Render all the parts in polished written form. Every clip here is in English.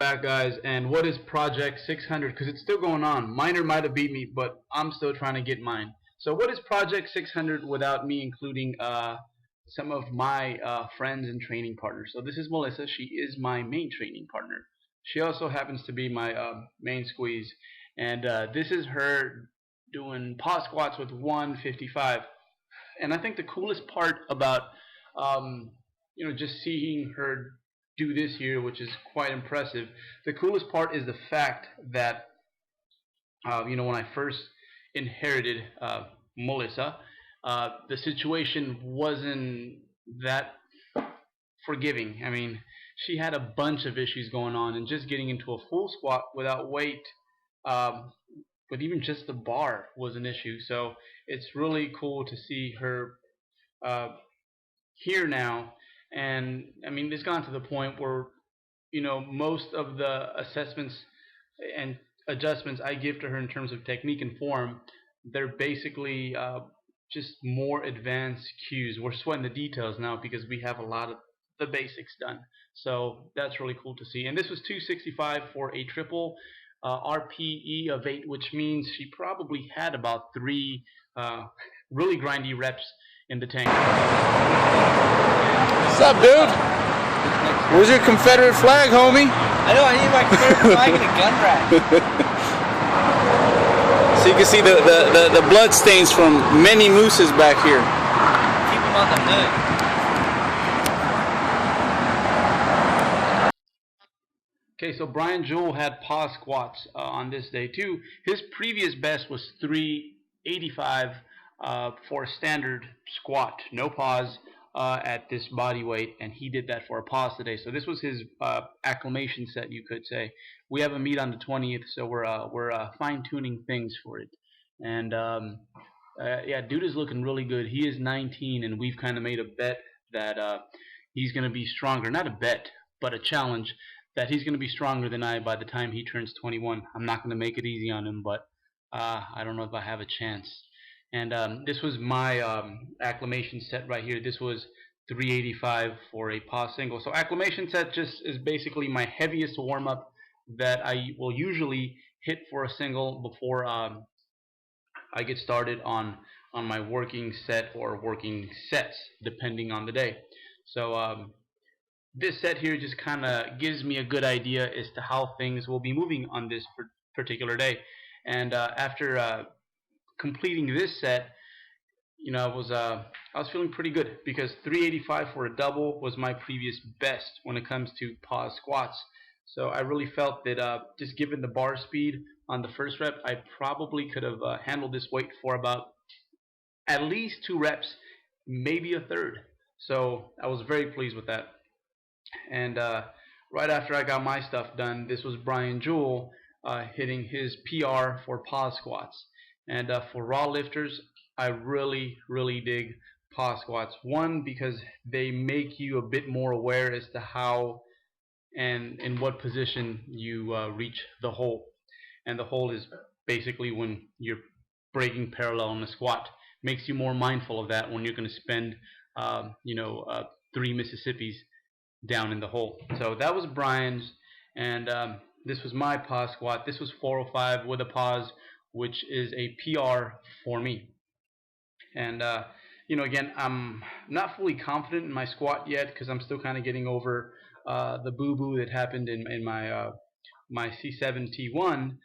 Back, guys, and what is Project 600? Because it's still going on. Miner might have beat me, but I'm still trying to get mine. So what is Project 600 without me including some of my friends and training partners? So this is Melissa. She is my main training partner. She also happens to be my main squeeze, and this is her doing pause squats with 155. And I think the coolest part about just seeing her do this here, which is quite impressive. The coolest part is the fact that when I first inherited Melissa, the situation wasn't that forgiving. I mean, she had a bunch of issues going on, and just getting into a full squat without weight, um, with even just the bar, was an issue. So it's really cool to see her uh, here now. And I mean, it's gone to the point where most of the assessments and adjustments I give to her in terms of technique and form, they're basically just more advanced cues. We're sweating the details now because we have a lot of the basics done. So that's really cool to see. And this was 265 for a triple RPE of 8, which means she probably had about 3 really grindy reps in the tank. What's up, dude? Where's your Confederate flag, homie? I know, I need my Confederate flag and a gun rack. So you can see the blood stains from many mooses back here. Keep them on the hood. Okay, so Brian Jewell had pause squats on this day too. His previous best was 385 for a standard squat, no pause at this body weight, and he did that for a pause today. So this was his acclimation set, you could say. We have a meet on the 20th, so we're fine-tuning things for it. And yeah, dude is looking really good. He is 19, and we've kind of made a bet that he's going to be stronger. Not a bet, but a challenge that he's going to be stronger than I by the time he turns 21. I'm not going to make it easy on him, but I don't know if I have a chance. And this was my acclimation set right here. This was 385 for a pause single. So acclimation set just is basically my heaviest warm-up that I will usually hit for a single before I get started on my working set or working sets, depending on the day. So this set here just kind of gives me a good idea as to how things will be moving on this particular day. And after completing this set, I was feeling pretty good because 385 for a double was my previous best when it comes to pause squats. So I really felt that just given the bar speed on the first rep, I probably could have handled this weight for about at least 2 reps, maybe a third. So I was very pleased with that. And right after I got my stuff done, this was Brian Jewell hitting his PR for pause squats. And for raw lifters, I really, really dig pause squats. One, because they make you a bit more aware as to how and in what position you reach the hole. And the hole is basically when you're breaking parallel in a squat. Makes you more mindful of that when you're going to spend 3 Mississippis down in the hole. So that was Brian's, and this was my pause squat. This was 405 with a pause, which is a PR for me. And again, I'm not fully confident in my squat yet because I'm still kind of getting over the boo-boo that happened in my my C7 T1.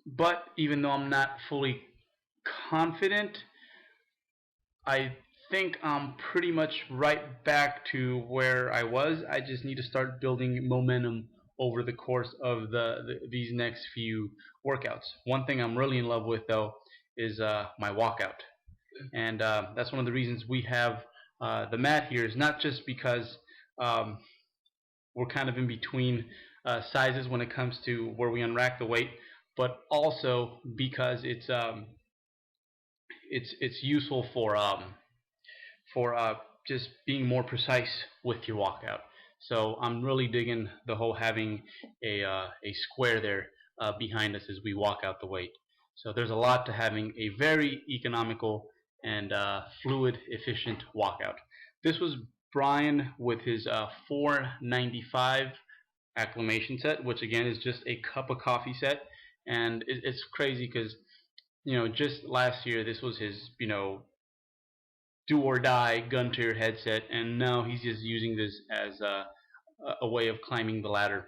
But even though I'm not fully confident, I think I'm pretty much right back to where I was. I just need to start building momentum over the course of these next few workouts. One thing I'm really in love with, though, is my walkout. And that's one of the reasons we have the mat here, is not just because we're kind of in between sizes when it comes to where we unrack the weight, but also because it's useful for just being more precise with your walkout. So I'm really digging the whole having a square there behind us as we walk out the weight. So there's a lot to having a very economical and fluid, efficient walkout. This was Brian with his 495 acclimation set, which again is just a cup of coffee set. And it's crazy because, just last year this was his, do or die gun to your headset, and now he's just using this as a way of climbing the ladder.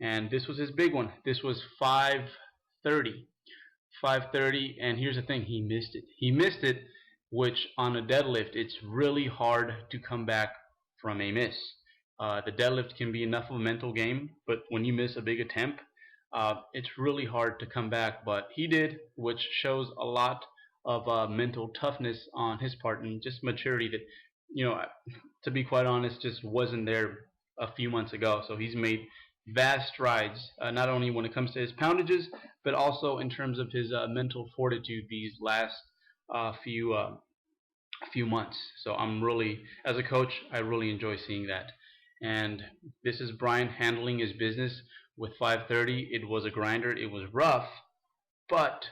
And this was his big one. This was 530. 530, and here's the thing, he missed it. He missed it, which on a deadlift, it's really hard to come back from a miss. The deadlift can be enough of a mental game, but when you miss a big attempt, it's really hard to come back. But he did, which shows a lot of mental toughness on his part and just maturity that, to be quite honest, just wasn't there a few months ago. So he's made vast strides, not only when it comes to his poundages, but also in terms of his mental fortitude these last few months. So I'm really, as a coach, I really enjoy seeing that. And this is Brian handling his business with 530. It was a grinder. It was rough, but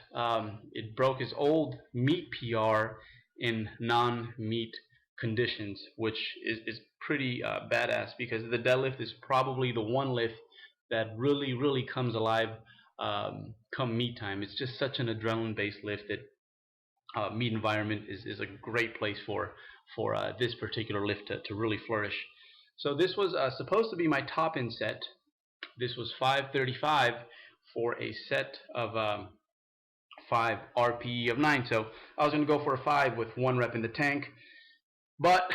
it broke his old meat PR in non-meat conditions, which is pretty badass, because the deadlift is probably the one lift that really comes alive come meet time. It's just such an adrenaline-based lift that meet environment is a great place for this particular lift to really flourish. So this was supposed to be my top end set. This was 535 for a set of 5 RPE of 9. So I was going to go for a 5 with 1 rep in the tank. But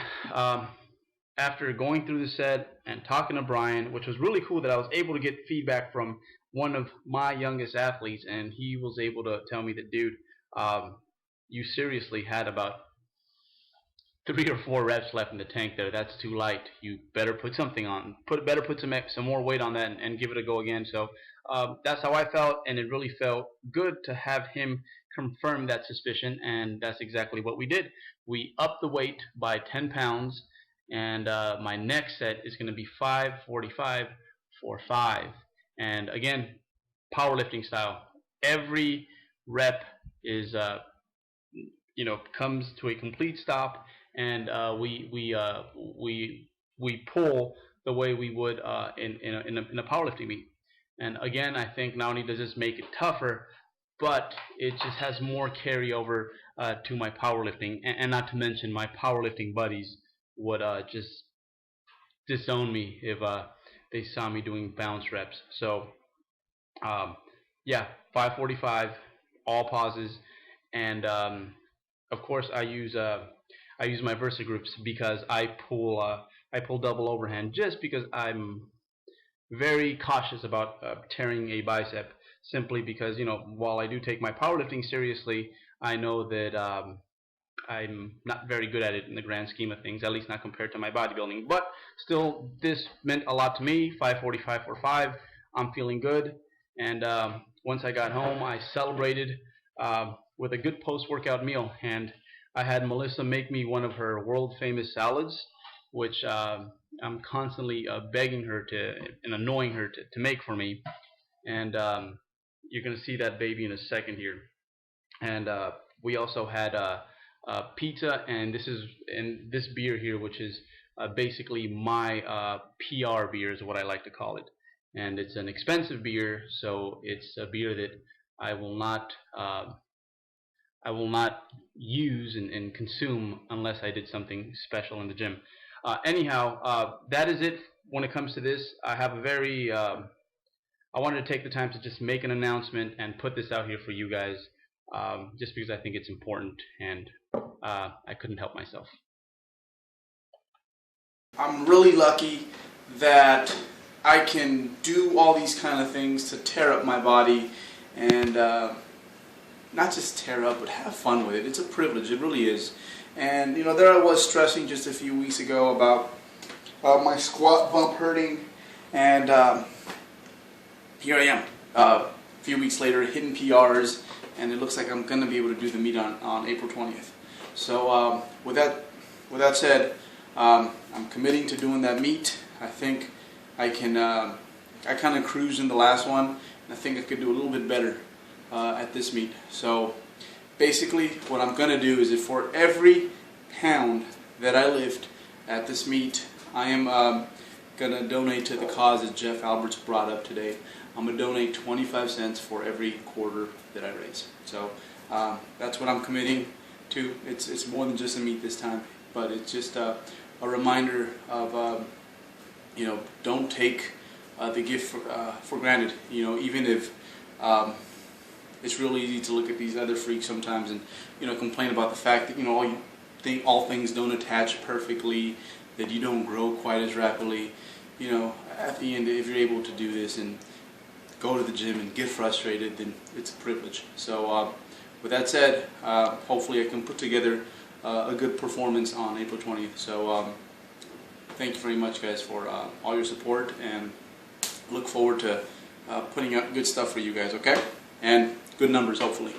after going through the set and talking to Brian, which was really cool that I was able to get feedback from one of my youngest athletes, and he was able to tell me that, dude, you seriously had about 3 or 4 reps left in the tank there. That's too light. You better put something on. Better put some more weight on that and give it a go again. So that's how I felt, and it really felt good to have him confirm that suspicion, and that's exactly what we did. We upped the weight by 10 pounds, and my next set is going to be 545 for 5. And again, powerlifting style. Every rep is comes to a complete stop, and we pull the way we would in a powerlifting meet. And again, I think not only does this make it tougher, but it just has more carryover to my powerlifting, and not to mention my powerlifting buddies would just disown me if they saw me doing bounce reps. So yeah, 545, all pauses, and of course I use my Versa groups because I pull double overhand, just because I'm very cautious about tearing a bicep, simply because, while I do take my powerlifting seriously, I know that I'm not very good at it in the grand scheme of things, at least not compared to my bodybuilding. But still, this meant a lot to me. 545 for 5. I'm feeling good. And once I got home, I celebrated with a good post-workout meal. And I had Melissa make me one of her world-famous salads, which I'm constantly begging her to and annoying her to make for me. And you're going to see that baby in a second here. And we also had pizza, and this beer here, which is basically my PR beer, is what I like to call it. And it's an expensive beer, so it's a beer that I will not use and consume unless I did something special in the gym. Anyhow, that is it when it comes to this. I have a very I wanted to take the time to just make an announcement and put this out here for you guys, just because I think it's important, and I couldn't help myself. I'm really lucky that I can do all these kind of things to tear up my body, and not just tear up, but have fun with it. It's a privilege, it really is. And there I was stressing just a few weeks ago about my squat bump hurting, and here I am, a few weeks later, hitting PRs, and it looks like I'm going to be able to do the meet on April 20th. So with that said, I'm committing to doing that meet. I think I can. I kind of cruised in the last one, and I think I could do a little bit better at this meet. So basically, what I'm going to do is, if for every pound that I lift at this meet, I am going to donate to the cause that Jeff Alberts brought up today. I'm going to donate 25 cents for every quarter that I raise. So that's what I'm committing to. It's more than just a meet this time, but it's just a reminder of, you know, don't take the gift for granted. You know, even if it's really easy to look at these other freaks sometimes and, you know, complain about the fact that, you know, all things don't attach perfectly, that you don't grow quite as rapidly. You know, at the end, if you're able to do this and go to the gym and get frustrated, then it's a privilege. So with that said, hopefully I can put together a good performance on April 20th. So thank you very much, guys, for all your support, and look forward to putting out good stuff for you guys, okay? And good numbers, hopefully.